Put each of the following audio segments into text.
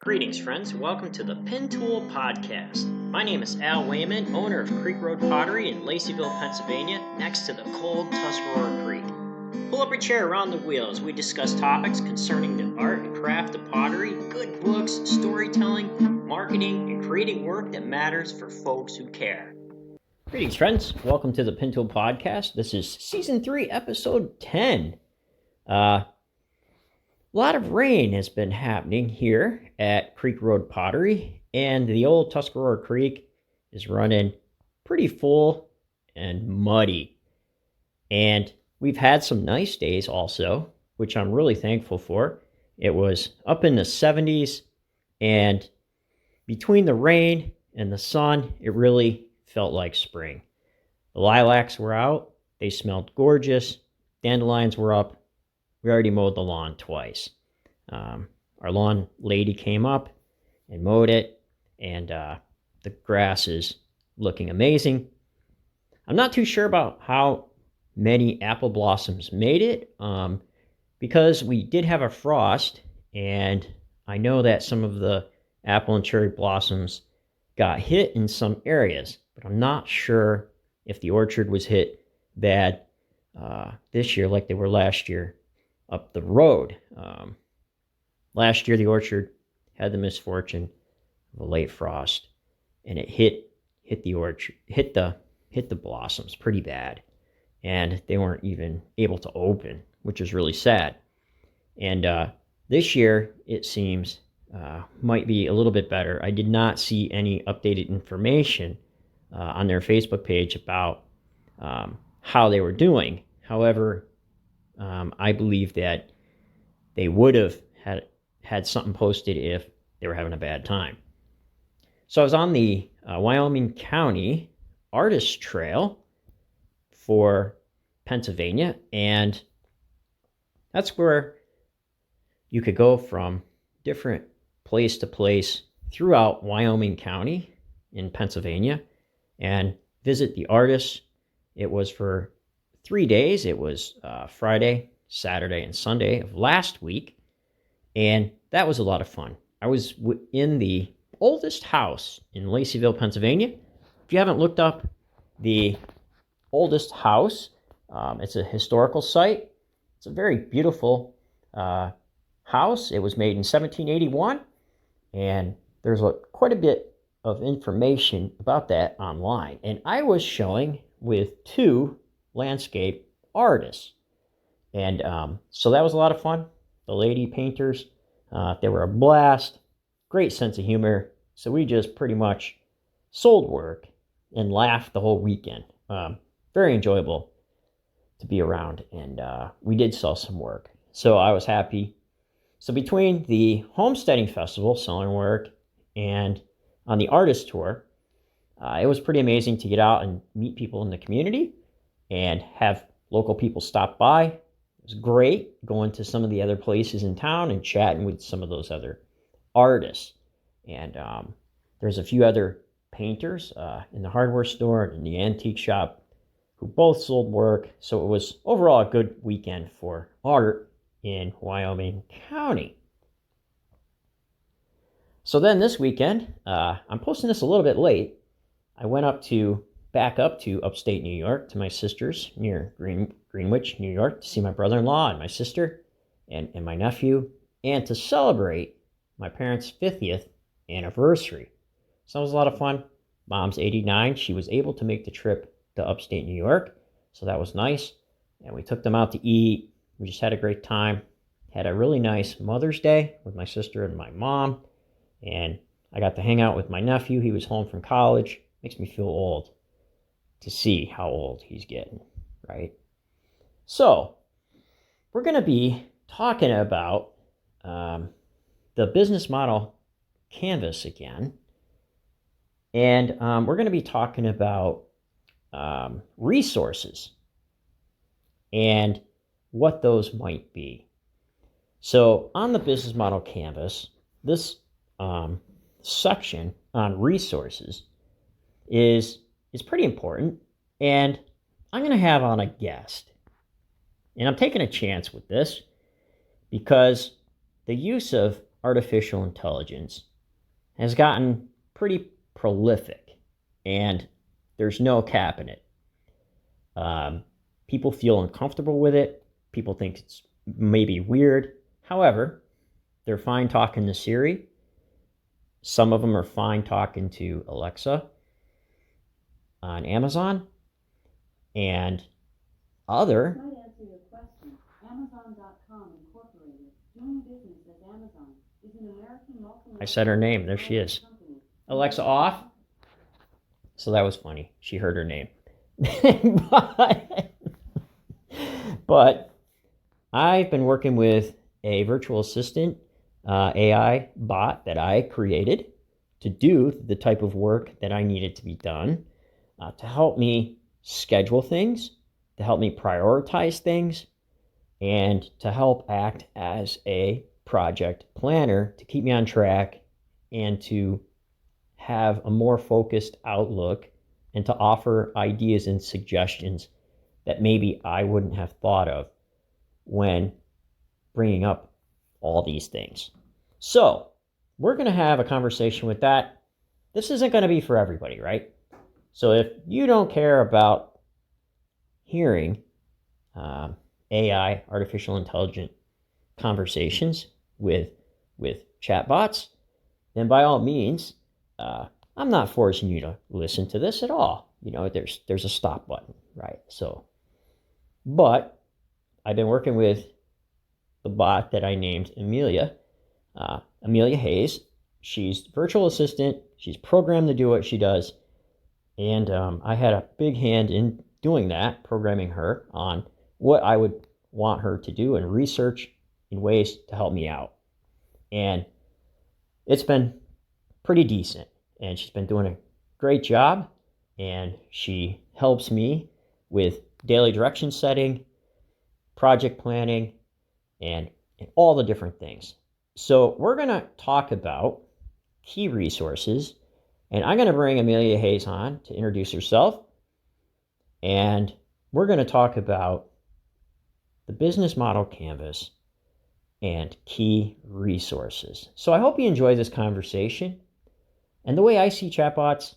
Greetings, friends. Welcome to the Pin Tool Podcast. My name is Al Wayman, owner of Creek Road Pottery in Laceyville, Pennsylvania, next to the cold Tuscarora Creek. Pull up a chair around the wheel as we discuss topics concerning the art and craft of pottery, good books, storytelling, marketing, and creating work that matters for folks who care. Greetings, friends. Welcome to the Pin Tool Podcast. This is Season 3, Episode 10. A lot of rain has been happening here at Creek Road Pottery, and the old Tuscarora Creek is running pretty full and muddy. And we've had some nice days also, which I'm really thankful for. It was up in the 70s, and between the rain and the sun, it really felt like spring. The lilacs were out. They smelled gorgeous. Dandelions were up. We already mowed the lawn twice. Our lawn lady came up and mowed it, and the grass is looking amazing. I'm not too sure about how many apple blossoms made it, because we did have a frost, and I know that some of the apple and cherry blossoms got hit in some areas, but I'm not sure if the orchard was hit bad this year like they were last year up the road. Last year, the orchard had the misfortune of a late frost, and it hit the orchard, hit the blossoms pretty bad, and they weren't even able to open, which is really sad. And this year, it seems might be a little bit better. I did not see any updated information on their Facebook page about how they were doing. However, I believe that they would have had something posted if they were having a bad time. So I was on the Wyoming County Artist Trail for Pennsylvania, and that's where you could go from different place to place throughout Wyoming County in Pennsylvania and visit the artists. It was for 3 days. It was Friday, Saturday, and Sunday of last week, and that was a lot of fun. I was in the oldest house in Laceyville, Pennsylvania. If you haven't looked up the oldest house, it's a historical site. It's a very beautiful house. It was made in 1781, and there's quite a bit of information about that online. And I was showing with 2 landscape artists. And so that was a lot of fun. The lady painters, they were a blast, great sense of humor. So we just pretty much sold work and laughed the whole weekend. Very enjoyable to be around, and we did sell some work. So I was happy. So between the Homesteading Festival, selling work, and on the artist tour, it was pretty amazing to get out and meet people in the community and have local people stop by. It was great going to some of the other places in town and chatting with some of those other artists. And there's a few other painters in the hardware store and in the antique shop who both sold work. So it was overall a good weekend for art in Wyoming County. So then this weekend, I'm posting this a little bit late. I went back up to upstate New York to my sister's near Greenwich, New York, to see my brother-in-law and my sister and my nephew, and to celebrate my parents' 50th anniversary. So it was a lot of fun. Mom's 89. She was able to make the trip to upstate New York, so that was nice. And we took them out to eat. We just had a great time. Had a really nice Mother's Day with my sister and my mom. And I got to hang out with my nephew. He was home from college. Makes me feel old to see how old he's getting, right? So we're going to be talking about the business model canvas again. And we're going to be talking about resources and what those might be. So on the business model canvas, this section on resources is pretty important, and I'm going to have on a guest. And I'm taking a chance with this because the use of artificial intelligence has gotten pretty prolific, and there's no cap in it. People feel uncomfortable with it. People think it's maybe weird. However, they're fine talking to Siri. Some of them are fine talking to Alexa on Amazon. And other... Might answer your question. Amazon.com Incorporated, doing business as Amazon, is an American multinational... I said her name. There she is. Alexa, off. So that was funny. She heard her name. But I've been working with a virtual assistant AI bot that I created to do the type of work that I needed to be done, to help me schedule things, to help me prioritize things, and to help act as a project planner to keep me on track and to have a more focused outlook and to offer ideas and suggestions that maybe I wouldn't have thought of when bringing up all these things. So we're going to have a conversation with that. This isn't going to be for everybody, right? So if you don't care about hearing AI, artificial intelligent conversations with chatbots, then by all means, I'm not forcing you to listen to this at all. You know, there's a stop button, right? So, but I've been working with the bot that I named Amelia, Amelia Hayes. She's virtual assistant. She's programmed to do what she does. And I had a big hand in doing that, programming her on what I would want her to do and research in ways to help me out. And it's been pretty decent. And she's been doing a great job. And she helps me with daily direction setting, project planning, and all the different things. So we're going to talk about key resources. And I'm going to bring Amelia Hayes on to introduce herself. And we're going to talk about the business model canvas and key resources. So I hope you enjoy this conversation. And the way I see chatbots,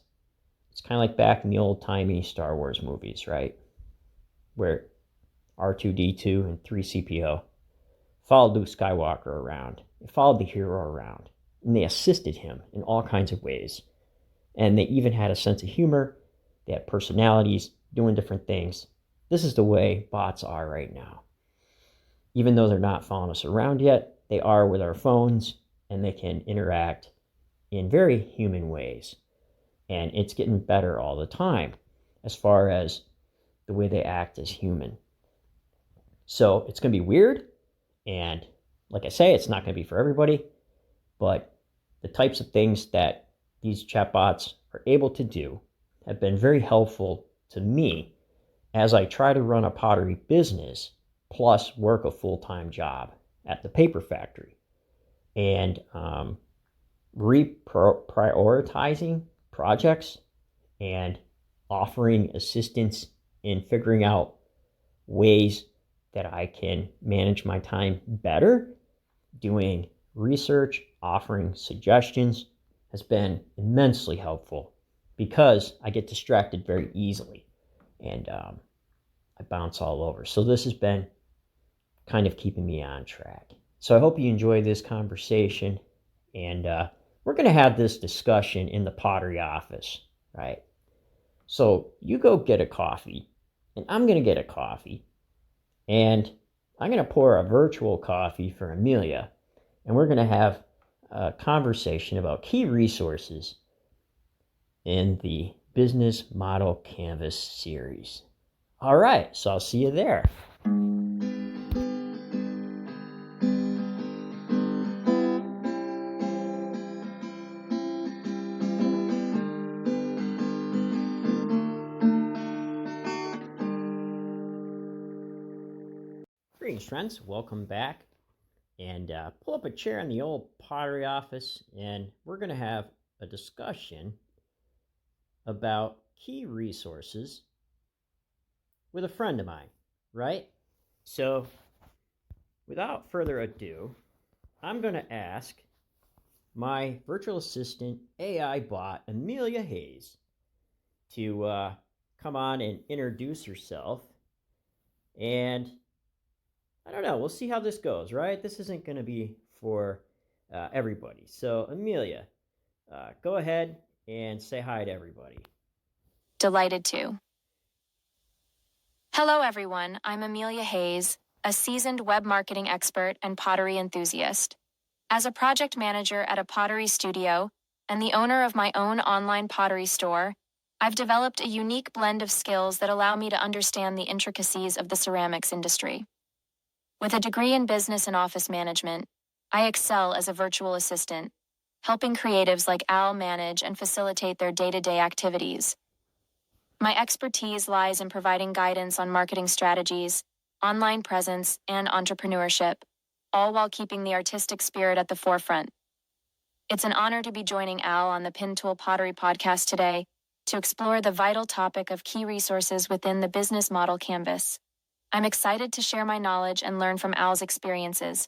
it's kind of like back in the old-timey Star Wars movies, right? Where R2-D2 and 3CPO followed Luke Skywalker around. They followed the hero around. And they assisted him in all kinds of ways. And they even had a sense of humor. They had personalities, doing different things. This is the way bots are right now. Even though they're not following us around yet, they are with our phones, and they can interact in very human ways. And it's getting better all the time as far as the way they act as human. So it's going to be weird. And like I say, it's not going to be for everybody. But the types of things that these chatbots are able to do have been very helpful to me as I try to run a pottery business plus work a full-time job at the paper factory. And prioritizing projects and offering assistance in figuring out ways that I can manage my time better, doing research, offering suggestions has been immensely helpful because I get distracted very easily and I bounce all over. So this has been kind of keeping me on track. So I hope you enjoy this conversation, and we're going to have this discussion in the pottery office, right? So you go get a coffee, and I'm going to get a coffee, and I'm going to pour a virtual coffee for Amelia, and we're going to have a conversation about key resources in the Business Model Canvas series. All right, so I'll see you there. Greetings, friends. Welcome back. And pull up a chair in the old pottery office, and we're going to have a discussion about key resources with a friend of mine, right? So, without further ado, I'm going to ask my virtual assistant AI bot, Amelia Hayes, to come on and introduce herself. And I don't know, we'll see how this goes, right? This isn't going to be for everybody. So, Amelia, go ahead and say hi to everybody. Delighted to. Hello, everyone. I'm Amelia Hayes, a seasoned web marketing expert and pottery enthusiast. As a project manager at a pottery studio and the owner of my own online pottery store, I've developed a unique blend of skills that allow me to understand the intricacies of the ceramics industry. With a degree in business and office management, I excel as a virtual assistant, helping creatives like Al manage and facilitate their day-to-day activities. My expertise lies in providing guidance on marketing strategies, online presence, and entrepreneurship, all while keeping the artistic spirit at the forefront. It's an honor to be joining Al on the Pin Tool Pottery podcast today to explore the vital topic of key resources within the business model canvas. I'm excited to share my knowledge and learn from Al's experiences,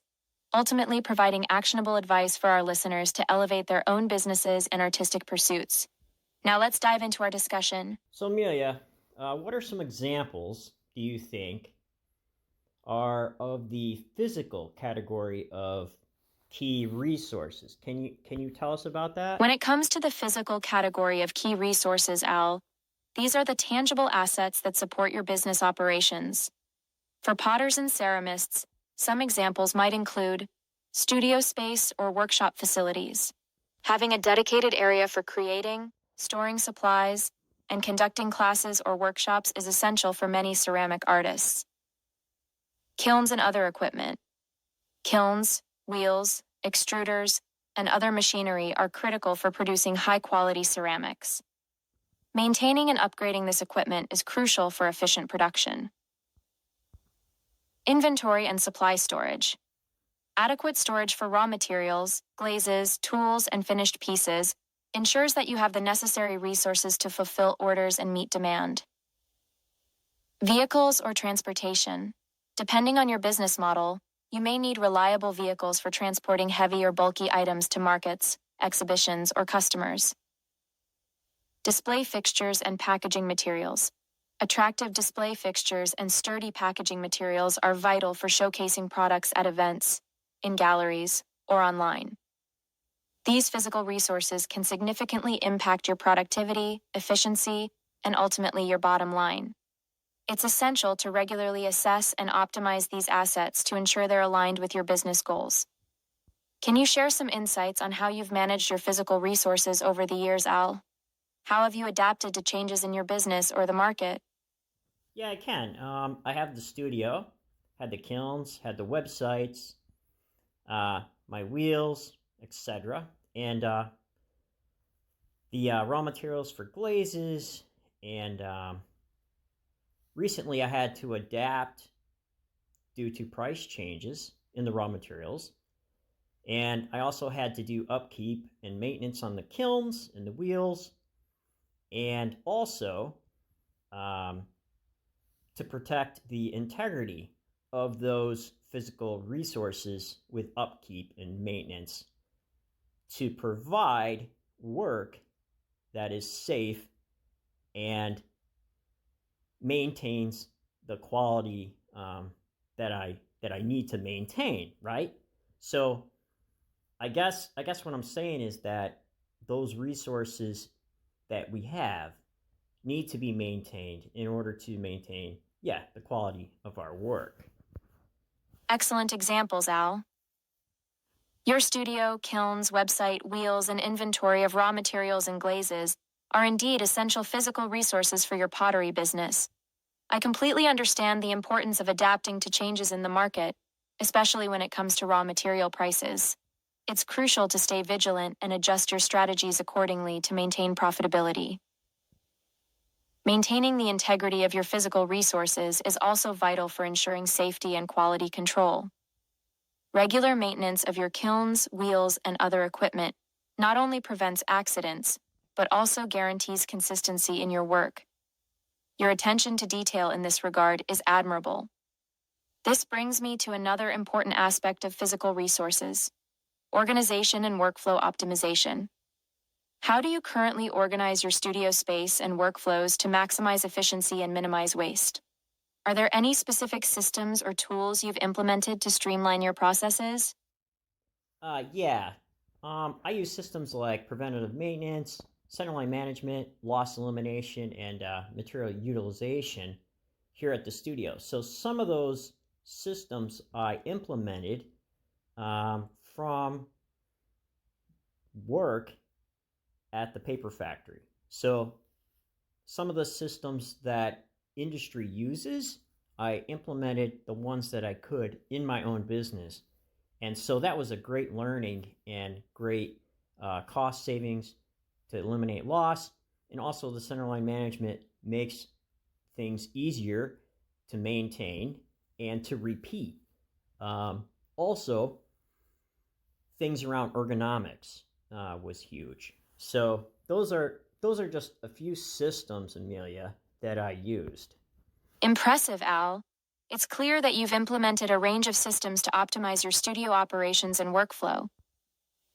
ultimately providing actionable advice for our listeners to elevate their own businesses and artistic pursuits. Now let's dive into our discussion. So, Amelia, what are some examples, do you think, are of the physical category of key resources? Can you tell us about that? When it comes to the physical category of key resources, Al, these are the tangible assets that support your business operations. For potters and ceramists, some examples might include studio space or workshop facilities. Having a dedicated area for creating, storing supplies, and conducting classes or workshops is essential for many ceramic artists. Kilns and other equipment. Kilns, wheels, extruders, and other machinery are critical for producing high-quality ceramics. Maintaining and upgrading this equipment is crucial for efficient production. Inventory and supply storage. Adequate storage for raw materials, glazes, tools, and finished pieces ensures that you have the necessary resources to fulfill orders and meet demand. Vehicles or transportation. Depending on your business model, you may need reliable vehicles for transporting heavy or bulky items to markets, exhibitions, or customers. Display fixtures and packaging materials. Attractive display fixtures and sturdy packaging materials are vital for showcasing products at events, in galleries, or online. These physical resources can significantly impact your productivity, efficiency, and ultimately your bottom line. It's essential to regularly assess and optimize these assets to ensure they're aligned with your business goals. Can you share some insights on how you've managed your physical resources over the years, Al? How have you adapted to changes in your business or the market? Yeah, I can. I have the studio, had the kilns, had the websites, my wheels, etc. And the raw materials for glazes. And recently I had to adapt due to price changes in the raw materials. And I also had to do upkeep and maintenance on the kilns and the wheels. And also to protect the integrity of those physical resources with upkeep and maintenance to provide work that is safe and maintains the quality that I need to maintain, right? So I guess what I'm saying is that those resources that we have need to be maintained in order to maintain, the quality of our work. Excellent examples, Al. Your studio, kilns, website, wheels, and inventory of raw materials and glazes are indeed essential physical resources for your pottery business. I completely understand the importance of adapting to changes in the market, especially when it comes to raw material prices. It's crucial to stay vigilant and adjust your strategies accordingly to maintain profitability. Maintaining the integrity of your physical resources is also vital for ensuring safety and quality control. Regular maintenance of your kilns, wheels, and other equipment not only prevents accidents, but also guarantees consistency in your work. Your attention to detail in this regard is admirable. This brings me to another important aspect of physical resources: organization and workflow optimization. How do you currently organize your studio space and workflows to maximize efficiency and minimize waste? Are there any specific systems or tools you've implemented to streamline your processes? Yeah. I use systems like preventative maintenance, centerline management, loss elimination, and material utilization here at the studio. So some of those systems I implemented from work at the paper factory. So some of the systems that industry uses, I implemented the ones that I could in my own business. And so that was a great learning and great cost savings to eliminate loss. And also the centerline management makes things easier to maintain and to repeat. Also, things around ergonomics was huge. So those are just a few systems, Amelia, that I used. Impressive, Al. It's clear that you've implemented a range of systems to optimize your studio operations and workflow.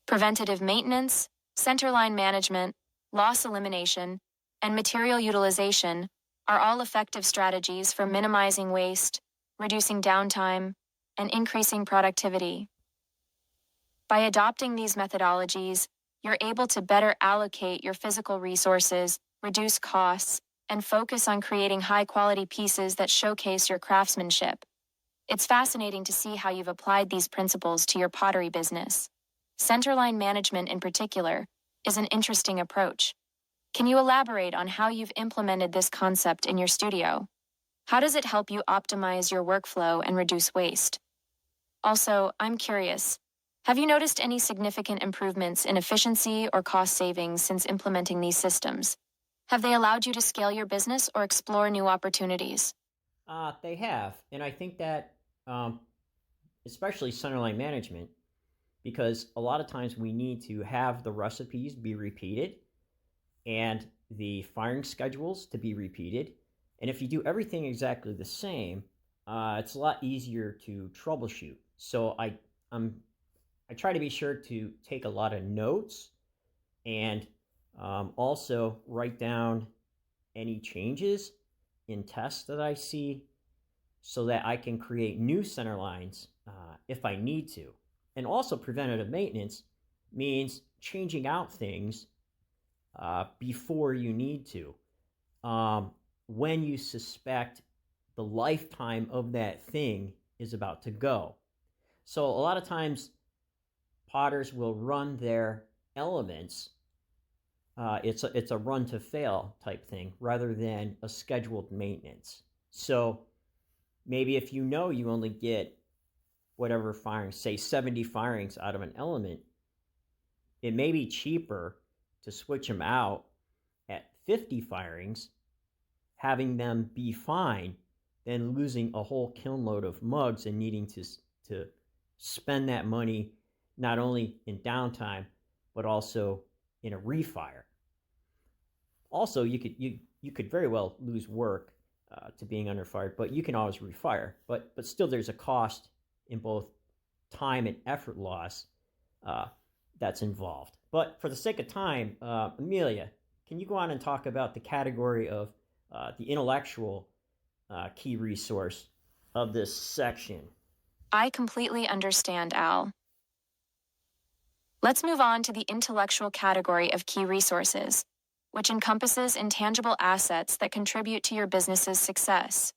Preventative maintenance, centerline management, loss elimination, and material utilization are all effective strategies for minimizing waste, reducing downtime, and increasing productivity. By adopting these methodologies, you're able to better allocate your physical resources, reduce costs, and focus on creating high-quality pieces that showcase your craftsmanship. It's fascinating to see how you've applied these principles to your pottery business. Centerline management, in particular, is an interesting approach. Can you elaborate on how you've implemented this concept in your studio? How does it help you optimize your workflow and reduce waste? Also, I'm curious, have you noticed any significant improvements in efficiency or cost savings since implementing these systems? Have they allowed you to scale your business or explore new opportunities? They have. And I think that especially centerline management, because a lot of times we need to have the recipes be repeated and the firing schedules to be repeated. And if you do everything exactly the same, it's a lot easier to troubleshoot. So I try to be sure to take a lot of notes and also write down any changes in tests that I see so that I can create new center lines if I need to. And also preventative maintenance means changing out things before you need to. When you suspect the lifetime of that thing is about to go. So a lot of times potters will run their elements. It's a run to fail type thing rather than a scheduled maintenance. So maybe if you know you only get whatever firings, say 70 firings out of an element, it may be cheaper to switch them out at 50 firings, having them be fine, than losing a whole kiln load of mugs and needing to spend that money not only in downtime, but also in a refire. Also, you could very well lose work to being under fire, but you can always refire. But still, there's a cost in both time and effort loss that's involved. But for the sake of time, Amelia, can you go on and talk about the category of the intellectual key resource of this section? I completely understand, Al. Let's move on to the intellectual category of key resources, which encompasses intangible assets that contribute to your business's success.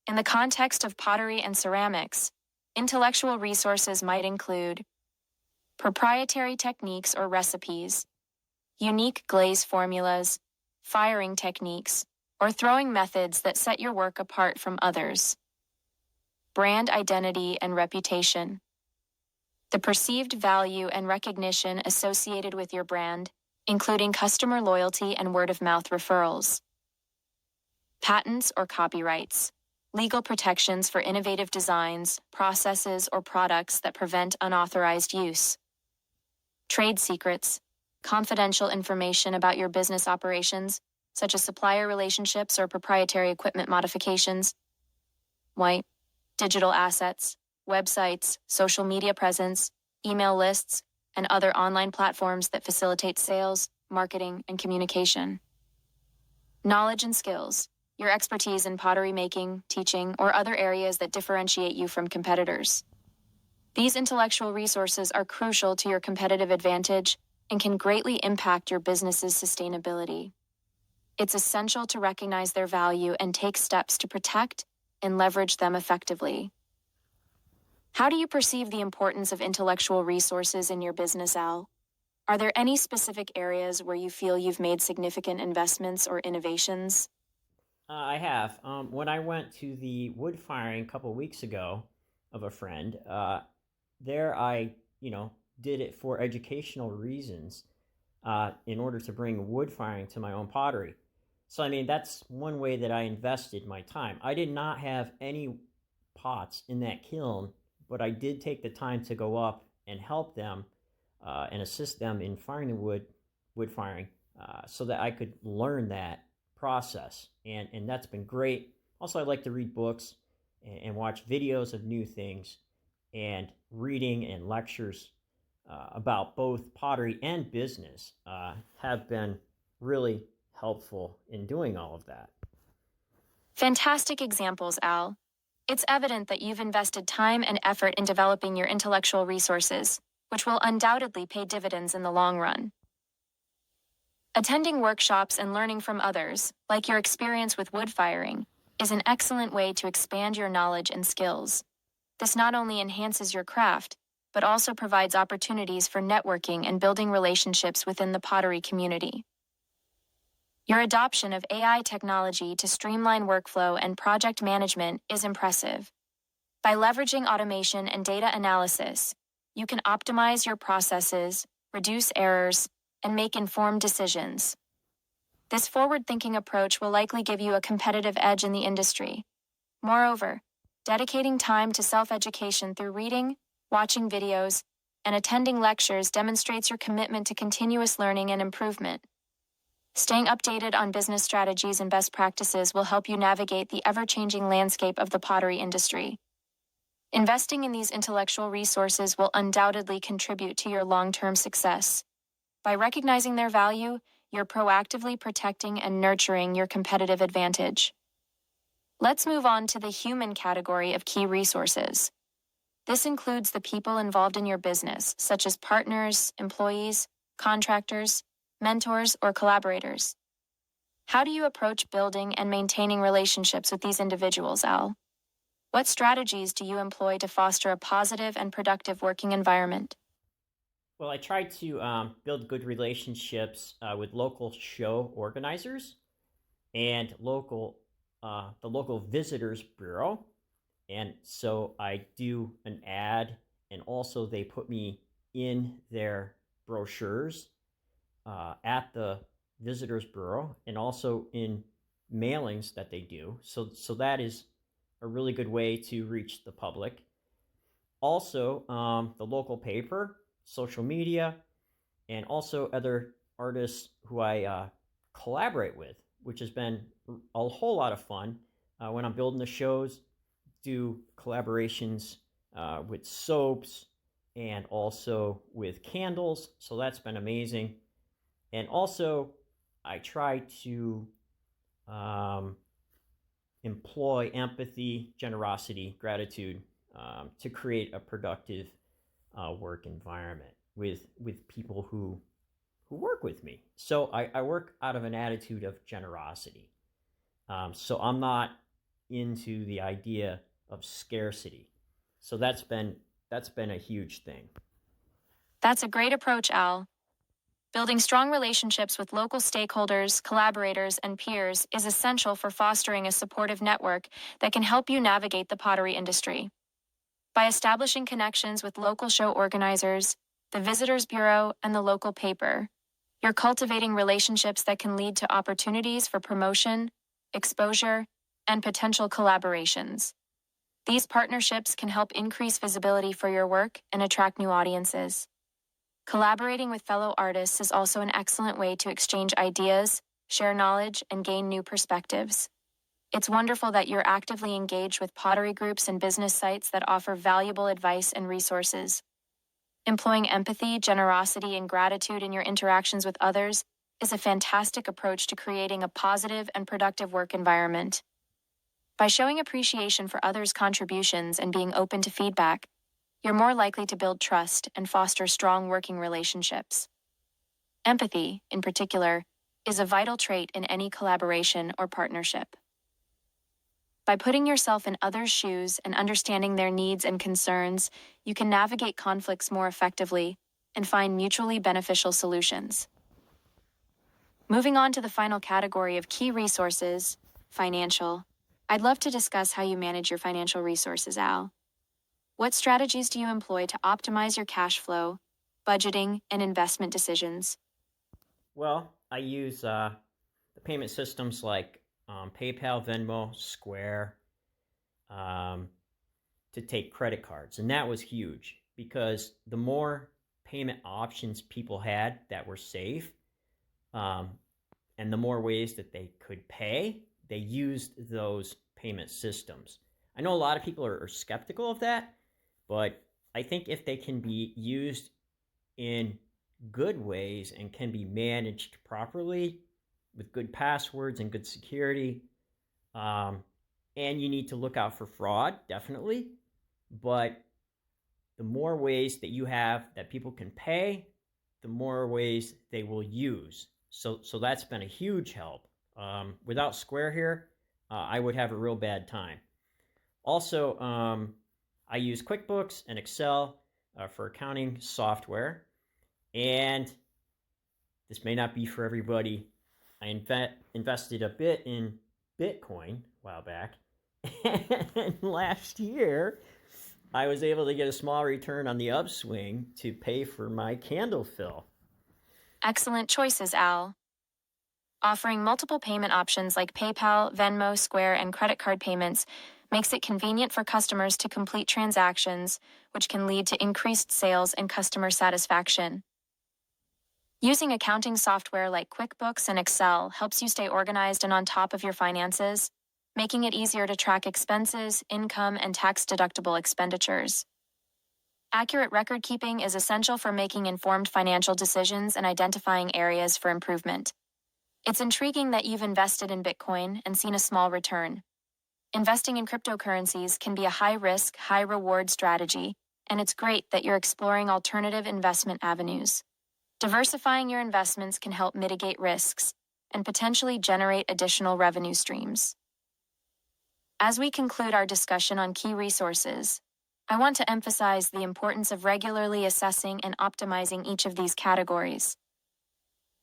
In the context of pottery and ceramics, intellectual resources might include proprietary techniques or recipes, unique glaze formulas, firing techniques, or throwing methods that set your work apart from others. Brand identity and reputation. The perceived value and recognition associated with your brand, including customer loyalty and word-of-mouth referrals. Patents or copyrights. Legal protections for innovative designs, processes, or products that prevent unauthorized use. Trade secrets. Confidential information about your business operations, such as supplier relationships or proprietary equipment modifications. White. Digital assets, websites, social media presence, email lists, and other online platforms that facilitate sales, marketing, and communication. Knowledge and skills, your expertise in pottery making, teaching, or other areas that differentiate you from competitors. These intellectual resources are crucial to your competitive advantage and can greatly impact your business's sustainability. It's essential to recognize their value and take steps to protect and leverage them effectively. How do you perceive the importance of intellectual resources in your business, Al? Are there any specific areas where you feel you've made significant investments or innovations? I have. When I went to the wood firing a couple weeks ago of a friend, there I, did it for educational reasons in order to bring wood firing to my own pottery. So, that's one way that I invested my time. I did not have any pots in that kiln, but I did take the time to go up and help them and assist them in firing the wood firing, so that I could learn that process. And that's been great. Also, I like to read books and watch videos of new things, and reading and lectures about both pottery and business have been really helpful in doing all of that. Fantastic examples, Al. It's evident that you've invested time and effort in developing your intellectual resources, which will undoubtedly pay dividends in the long run. Attending workshops and learning from others, like your experience with wood firing, is an excellent way to expand your knowledge and skills. This not only enhances your craft, but also provides opportunities for networking and building relationships within the pottery community. Your adoption of AI technology to streamline workflow and project management is impressive. By leveraging automation and data analysis, you can optimize your processes, reduce errors, and make informed decisions. This forward-thinking approach will likely give you a competitive edge in the industry. Moreover, dedicating time to self-education through reading, watching videos, and attending lectures demonstrates your commitment to continuous learning and improvement. Staying updated on business strategies and best practices will help you navigate the ever-changing landscape of the pottery industry. Investing in these intellectual resources will undoubtedly contribute to your long-term success. By recognizing their value, you're proactively protecting and nurturing your competitive advantage. Let's move on to the human category of key resources. This includes the people involved in your business, such as partners, employees, contractors, mentors, or collaborators. How do you approach building and maintaining relationships with these individuals, Al? What strategies do you employ to foster a positive and productive working environment? Well, I try to build good relationships with local show organizers and the local visitors bureau. And so I do an ad, and also they put me in their brochures at the visitors bureau, and also in mailings that they do. So that is a really good way to reach the public. Also, the local paper, social media, and also other artists who I collaborate with, which has been a whole lot of fun. When I'm building the shows, do collaborations with soaps and also with candles. So that's been amazing. And also, I try to employ empathy, generosity, gratitude to create a productive work environment with people who work with me. So I work out of an attitude of generosity. So I'm not into the idea of scarcity. So that's been a huge thing. That's a great approach, Al. Building strong relationships with local stakeholders, collaborators, and peers is essential for fostering a supportive network that can help you navigate the pottery industry. By establishing connections with local show organizers, the Visitors Bureau, and the local paper, you're cultivating relationships that can lead to opportunities for promotion, exposure, and potential collaborations. These partnerships can help increase visibility for your work and attract new audiences. Collaborating with fellow artists is also an excellent way to exchange ideas, share knowledge, and gain new perspectives. It's wonderful that you're actively engaged with pottery groups and business sites that offer valuable advice and resources. Employing empathy, generosity, and gratitude in your interactions with others is a fantastic approach to creating a positive and productive work environment. By showing appreciation for others' contributions and being open to feedback, you're more likely to build trust and foster strong working relationships. Empathy, in particular, is a vital trait in any collaboration or partnership. By putting yourself in others' shoes and understanding their needs and concerns, you can navigate conflicts more effectively and find mutually beneficial solutions. Moving on to the final category of key resources, financial. I'd love to discuss how you manage your financial resources, Al. What strategies do you employ to optimize your cash flow, budgeting, and investment decisions? Well, I use the payment systems like PayPal, Venmo, Square to take credit cards. And that was huge because the more payment options people had that were safe, and the more ways that they could pay, they used those payment systems. I know a lot of people are skeptical of that, but I think if they can be used in good ways and can be managed properly with good passwords and good security, and you need to look out for fraud, definitely, but the more ways that you have that people can pay, the more ways they will use. So that's been a huge help. Without Square here, I would have a real bad time. Also, I use QuickBooks and Excel for accounting software. And this may not be for everybody. I invested a bit in Bitcoin a while back. And last year, I was able to get a small return on the upswing to pay for my candle fill. Excellent choices, Al. Offering multiple payment options like PayPal, Venmo, Square, and credit card payments makes it convenient for customers to complete transactions, which can lead to increased sales and customer satisfaction. Using accounting software like QuickBooks and Excel helps you stay organized and on top of your finances, making it easier to track expenses, income, and tax-deductible expenditures. Accurate record keeping is essential for making informed financial decisions and identifying areas for improvement. It's intriguing that you've invested in Bitcoin and seen a small return. Investing in cryptocurrencies can be a high-risk, high-reward strategy, and it's great that you're exploring alternative investment avenues. Diversifying your investments can help mitigate risks and potentially generate additional revenue streams. As we conclude our discussion on key resources, I want to emphasize the importance of regularly assessing and optimizing each of these categories.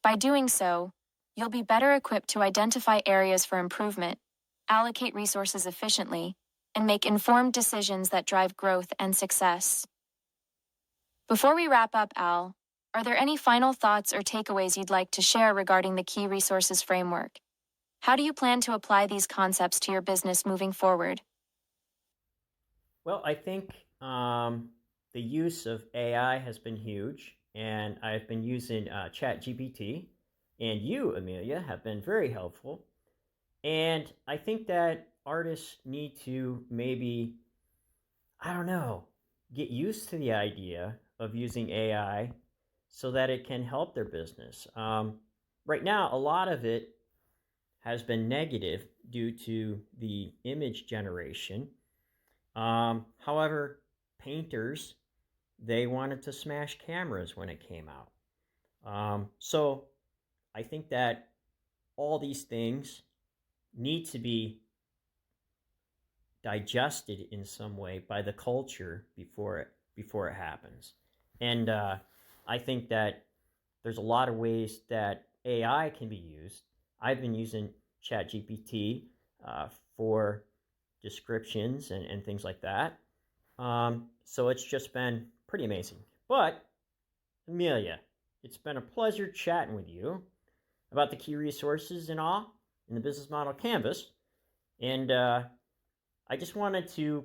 By doing so, you'll be better equipped to identify areas for improvement, allocate resources efficiently, and make informed decisions that drive growth and success. Before we wrap up, Al, are there any final thoughts or takeaways you'd like to share regarding the key resources framework? How do you plan to apply these concepts to your business moving forward? Well, I think the use of AI has been huge, and I've been using ChatGPT, and you, Amelia, have been very helpful. And I think that artists need to maybe, get used to the idea of using AI so that it can help their business. Right now, a lot of it has been negative due to the image generation. However, painters, they wanted to smash cameras when it came out. So I think that all these things need to be digested in some way by the culture before it happens. And I think that there's a lot of ways that AI can be used. I've been using ChatGPT for descriptions and things like that. So it's just been pretty amazing. But, Amelia, it's been a pleasure chatting with you about the key resources and all in the business model canvas. And I just wanted to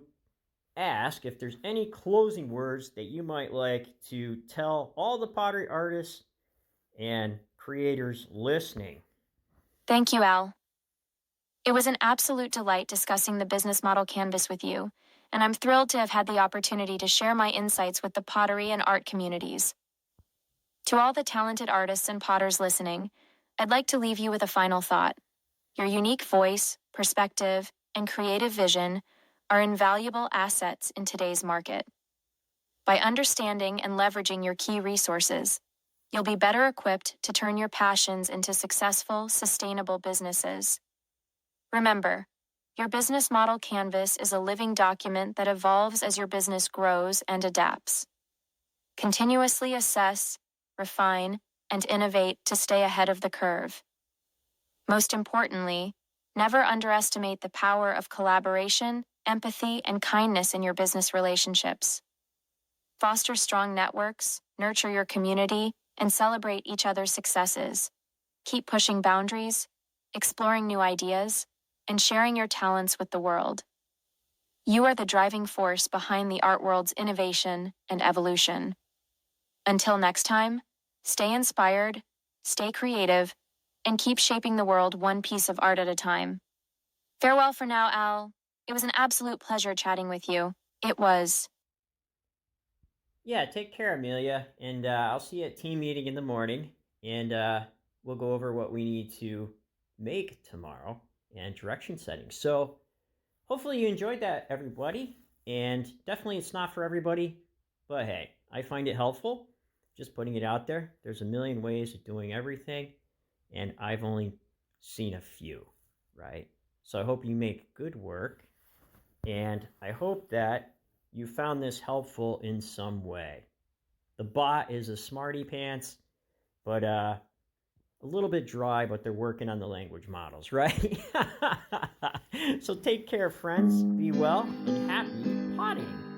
ask if there's any closing words that you might like to tell all the pottery artists and creators listening. Thank you, Al. It was an absolute delight discussing the business model canvas with you, and I'm thrilled to have had the opportunity to share my insights with the pottery and art communities. To all the talented artists and potters listening, I'd like to leave you with a final thought. Your unique voice, perspective, and creative vision are invaluable assets in today's market. By understanding and leveraging your key resources, you'll be better equipped to turn your passions into successful, sustainable businesses. Remember, your business model canvas is a living document that evolves as your business grows and adapts. Continuously assess, refine, and innovate to stay ahead of the curve. Most importantly, never underestimate the power of collaboration, empathy, and kindness in your business relationships. Foster strong networks, nurture your community, and celebrate each other's successes. Keep pushing boundaries, exploring new ideas, and sharing your talents with the world. You are the driving force behind the art world's innovation and evolution. Until next time, stay inspired, stay creative, and keep shaping the world one piece of art at a time. Farewell for now, Al. It was an absolute pleasure chatting with you. It was. Yeah, take care, Amelia, and I'll see you at team meeting in the morning, and we'll go over what we need to make tomorrow and direction setting. So hopefully you enjoyed that, everybody, and definitely it's not for everybody, but hey, I find it helpful, just putting it out there. There's a million ways of doing everything, and I've only seen a few, right? So I hope you make good work, and I hope that you found this helpful in some way. The bot is a smarty pants, but a little bit dry, but they're working on the language models, right? So take care, friends. Be well and happy potting.